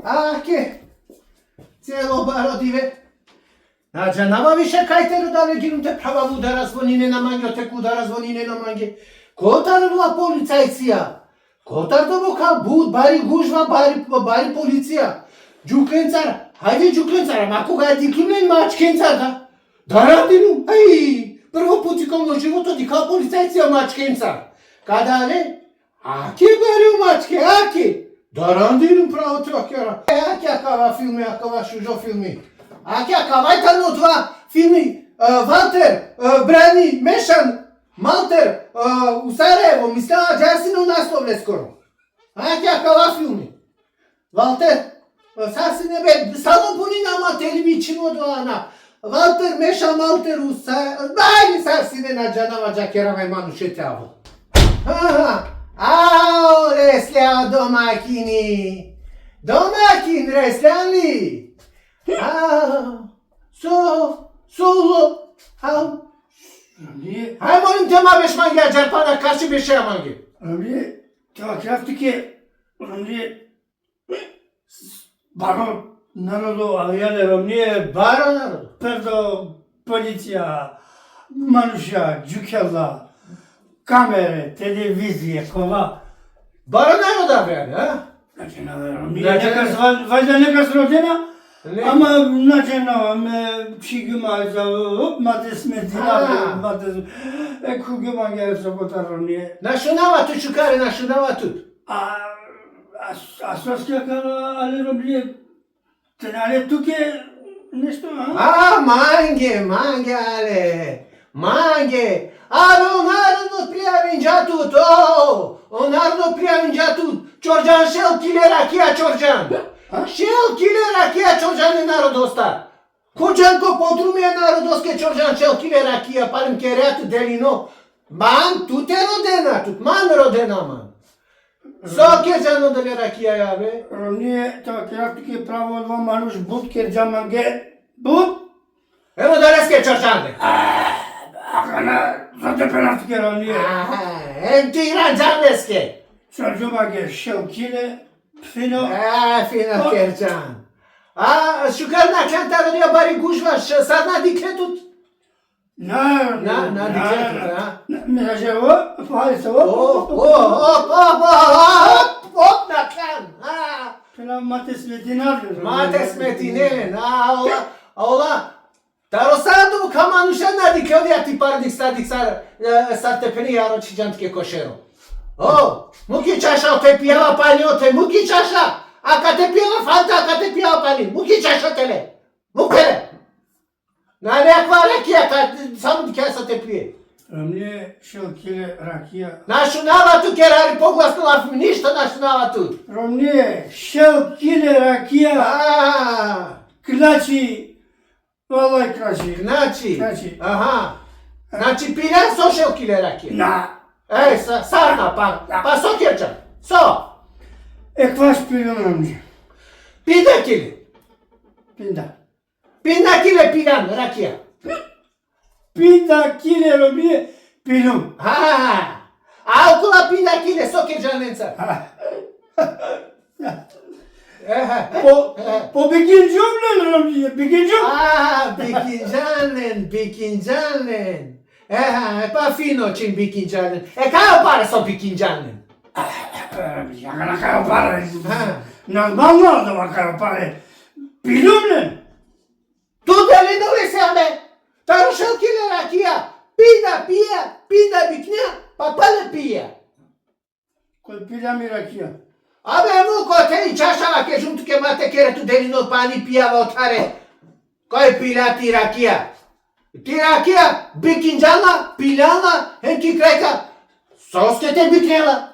Аке, цело баро диве. Аджа, нама више кајте да не гинуте права удара звонине на манге, теку удара звонине на манге. Котар била полицајција. Котар добо кал буд, бари гужва, бари полиција. Джукленцар, хајде джукленцар, ама кога е диклюмен мачкенцар, да? Да радину, прво пути кога живото ди кал полицајција мачкенцар. Када не? Аке бари мачке, аке. Да радину право тракера. Аке акава филми, акава шужо филми. Аке акава тано два филми. Валтер, Брани, Мешан, Малтер, у Сараево, мислела джасино насловле скоро. Аке акава филми. Валтер, саси не бе, само пони нама телевичино доана. Валтер, Мешан, Малтер, у Сараево, бајни саси не на джанава джакерава и мануше тјаво. Ао, ресля домакини. Домакин, реслян ли? Соло, Ај молим те ма беш манги, а джарпана карчи беше манги. Рамли, това крафтике, баро народу, авијале рамли, Баро народу. пердо полиција, мануша, джукела, камере, телевизија, кова. Баро народа бе, а? Значи, вајда некас родена, ама, значи, ме шигума за мате сметина, мате... Кугума ге сабота рамли. Нашунава ту чукаре, нашунава тут. А соскија кара, али рамли, тенале туке нешто, а? Манге, але. Манге. Аро народно пријавин тут, о народно пријавин тут. Чорџан шел киле ракија Чорџан. Шел киле ракија Чорџан е народоста. Коџанко подрумија народоске Чорџан шел киле ракија, парим кереат делино. Ман тут е родена, тут ман родена ман. Со керџано деле ракија ја бе? Рамли, тоа крафтике право два мануш буд керџаманге, буд? Ево далеске Чорџан бе. Акана, зате перафтике рамли. Ти игран джанлеске. Чорџаманге шел киле, фино. Фино керџан. Шукар на кента родија бари гужваш, сад на диклетут? На диклетут, а? Миражево, палисево. Оп, на клан. Пела мате сметина. Мате сметинелен, ола. Таросаду камануша на диклодија ти парник стадик сар тепени јаро чиџантке кошеро. Муки чаша те пијава пани оте, муки чаша. А ка те пијава фанта, а ка те пијава пани, муки чаша теле. Мукеле. На неква ракија, само ќе са те пие. Рамли, шел киле ракија. Нашунава ту керари погласно лаф, ништо нашунава ту. Рамли, шел киле ракија. Клачи. Валај крачи. Значи. Значи пилен со шел киле ракија. На. Сарна па со керча. Со. Кваш пилен рамли. Пида киле. Пинда. Киле пилен ракија. Пинда киле рамли, пилум. А около пинда киле со керџаненца. По бекинџанлен рамли, бекинџан. Бекинџанлен. Па фино чин бекинџанлен. Кај опара со бекинџанлен? Акана кај опара. Нормално да ма кај опара. Пилумлен. Ту дали нове се бе? Тарушел киле ракија. Пида пија, пида бикња, па пале пија. Кој пида ми ракија? Абе муко те и чашава ке жунту ке мате керету делино пани пијава отаре. Кој пила ти ракија? Ти ракија, бикинџана, пилјана, енки крајка. Соске те бикнела.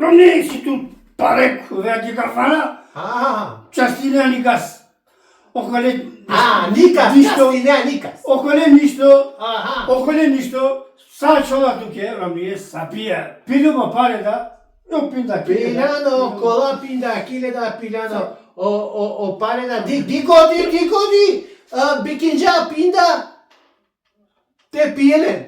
Рамли, си ту парек, веќе кафана. Частина никас. Околе никас, частина никас. Околе ништо. Са чола туке, рамли, сапија. Пилума паре да, пинда киле. Пиляно, кола пинда киле да пиляно. O pare da digodi bikинџа пинда те пиелен.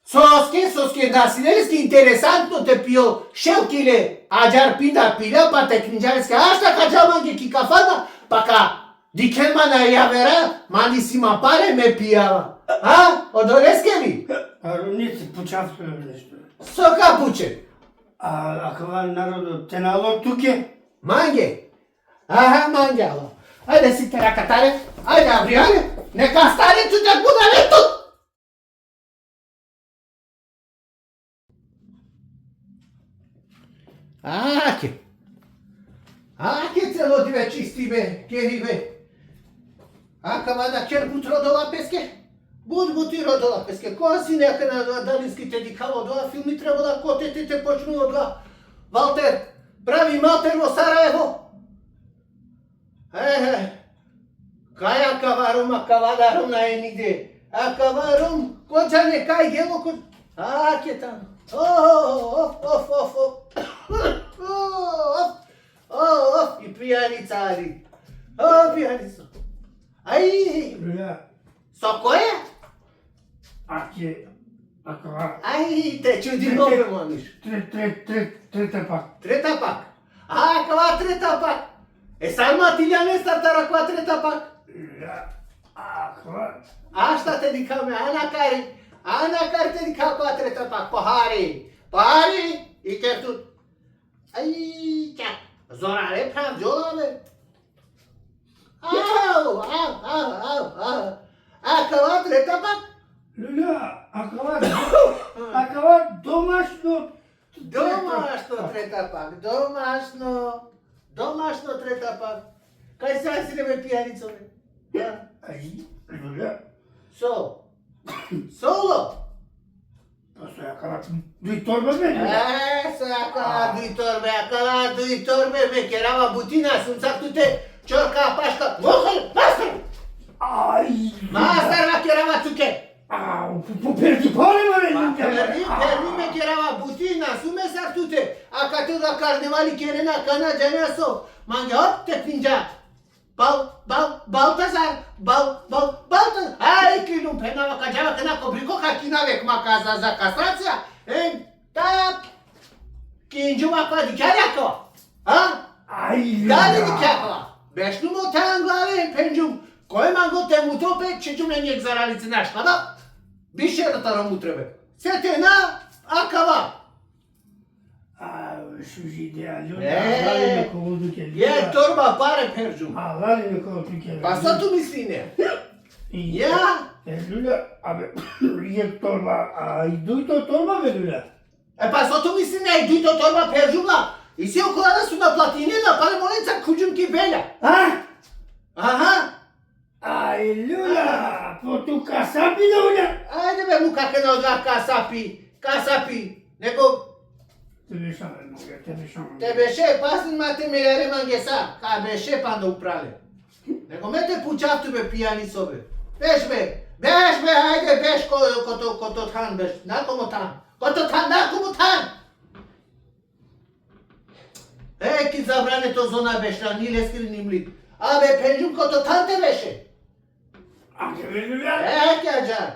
Соске, населенски интересантно те пио шелкиле, аджар пида пиля, па те книжарски, ашта каджаманге ки кафана, пака дикемана јавера, мани си ма паре ме пијава. А? Одолеске ли? Не се почавствува нешто. Сока пуче. А кога народот те нало туке? Манге. Аха, мангало. Ајде си теракатаре, ајде Авријане, нека стане тука будале тут. Аке цело диве чистиве, кериве. Акава кер бут родола песке? Бути родола песке. Која си нека на далинските дикало доа филми требала котете те почнува доа. Валтер, прави Малтер во Сараево. Каја кавадарум на е нигде. А каварум, којчане кај гело кој... Аке там. И пијаница али. Пијаница. Ај, Луѓе, со која? акова Те чуди нове маниш. трета пак. Трета пак. Кава трета пак. Сама ти ја не стартара ква трета пак. Акова Ашта те дикаме, Анакар те дика ква трета пак. Пахари, и те тут. Ај, чак. Зорале прав джола бе. Кава трета пак. Луѓе, акова домашно трета пак. Домашно трета пак. Кај сега си не бе пијаницо бе? Луѓе, Соло. па се акава дуј торба бе. Акала дуј торбе ме керава бутина, сумцак туте чорка пашка. Мастер ва керава туке. Перди пари ме. Перди ме керава бутина, суме сак туте. А като да карневали керена кана джанасо. Манге оп те пинджа. Балтазар. Ај клинум пенава каджава кена кобрико какина век маказа за кастрација. Тап. Кинджума па дикарјакова. Дали дикарјакова? Бешну му тајан главе пенджум. Кој манго те мутропе, чечу ме njeg zaralici našta, da? Biše da taro mutrebe. Sete na akava. Je torba pare peržum. Pa sa tu misli ne? Ja? Ljuля, je torba, i duj to torba be Ljuля. Pa sa tu misli ne, idu to torba peržumla. I si okolada su na platinina, pa le molenca kuđum ki belja. Aha. Aj, Ljuля, po tu kasapi Ljuля. Ajde be mu kakve na odla kasapi. Nego... Te beše, pasin mate milere mangesa, ka beše pa da uprale. Nego me te pučavtu be pijanico be. Beš be, ajde beš ko to tan beš. Nakomo tan. Nakomo tan. Ki zabrane to zona bešla, ni leskri ni mlik. Abe penjum ko to tan te beše. Ake be Ljuля. Ađar.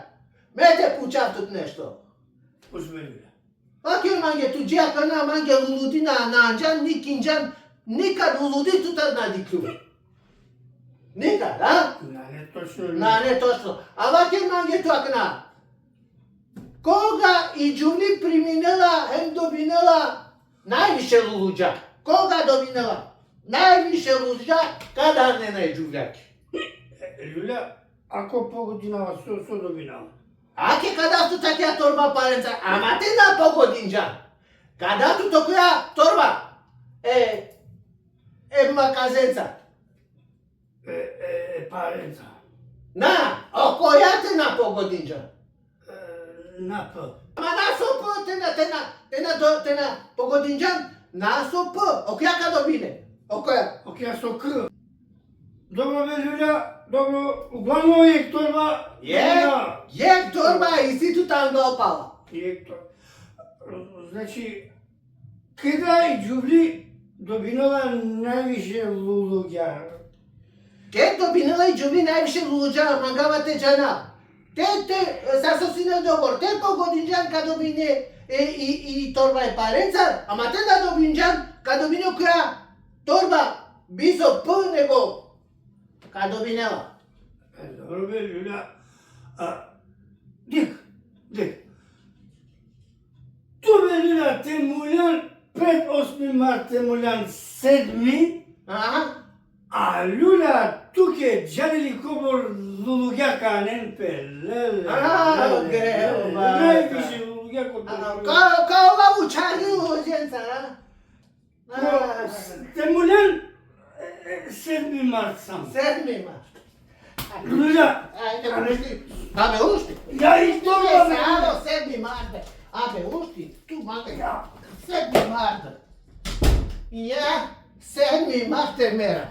Me te pučavtut nešto. Uzme Ljuля. Akir mange tu džaka na mange luludi na anđan, nikinđan, nikad luludi tu tad na diklu. Nikad, a? Ne točno. A vakir mange tu akna. Koga i džuvni priminela, hem dobinela najviše luluđa. Koga dobinela? Najviše luluđa kada ne najđuvljaki. Ljuля, ako pogodinava, so dobinava. Ake kada tu takja torba parenca, ama te na pogodinđa. Kada tu tokuja torba? Makazenca. Parenca. Koja te na pogodinđa? Na P. Ma na so te na pogodinđan, na so P. Okjaka dobine. Okja so K. Dobro be Ljuля, dobro, uglavnom je torba. Je torba i si tu tam ga opala. Znači, kada i džuvli dobinala najviše luluđa? Kek dobinala i džuvli najviše luluđa, mangava te džana. Te, s-a susținut de obor. Te pe Godinjan ca domine i torba e parența, ama te da Godinjan ca domine crea torba biso pune go. Ca domine ăla. Dobro bе, Ljuля. Дик. Tu bе, Ljuля, te muljan 5-8 mart, te muljan 7. Aha. A Ljuля, tuke džarili kobor lulugjakan pe lele. Greu, ba. Najviše lulugjako to. Ca ova uceaniu urgența, da? Te muljan 7 mart sam. Sedmi, mă. Ljuля, Ajde, mă, nu știi. Abe, ušti. ja i to Tu bе. je samo 7. marta. Abe, ušti. Tu, manga, ja. 7. marta. Ja, 7. marta mera.